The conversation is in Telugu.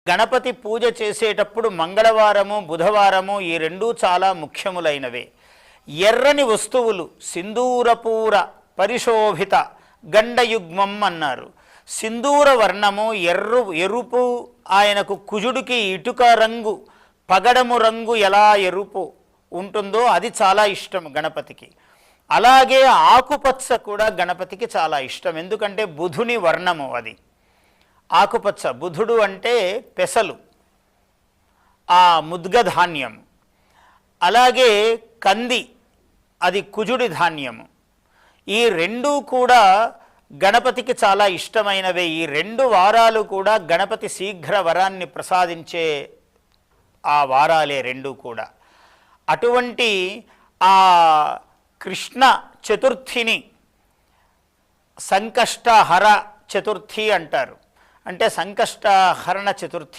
గణపతి పూజ చేసేటప్పుడు మంగళవారము బుధవారము ఈ రెండూ చాలా ముఖ్యములైనవే. ఎర్రని వస్తువులు సింధూరపూర పరిశోభిత గండయుగ్మం అన్నారు. సింధూర వర్ణము ఎరుపు, ఆయనకు కుజుడికి ఇటుక రంగు పగడము రంగు ఎలా ఎరుపు ఉంటుందో అది చాలా ఇష్టం గణపతికి. అలాగే ఆకుపచ్చ కూడా గణపతికి చాలా ఇష్టం, ఎందుకంటే బుధుని వర్ణము అది ఆకుపచ్చ. బుధుడు అంటే పెసలు, ఆ ముద్గ ధాన్యం. అలాగే కంది, అది కుజుడి ధాన్యము. ఈ రెండూ కూడా గణపతికి చాలా ఇష్టమైనవే. ఈ 2 వారాలు కూడా గణపతి శీఘ్ర వరాన్ని ప్రసాదించే ఆ వారాలే 2 కూడా. అటువంటి ఆ కృష్ణ చతుర్థిని సంకష్టహర చతుర్థి అంటారు. అంటే సంకష్టహరణ చతుర్థి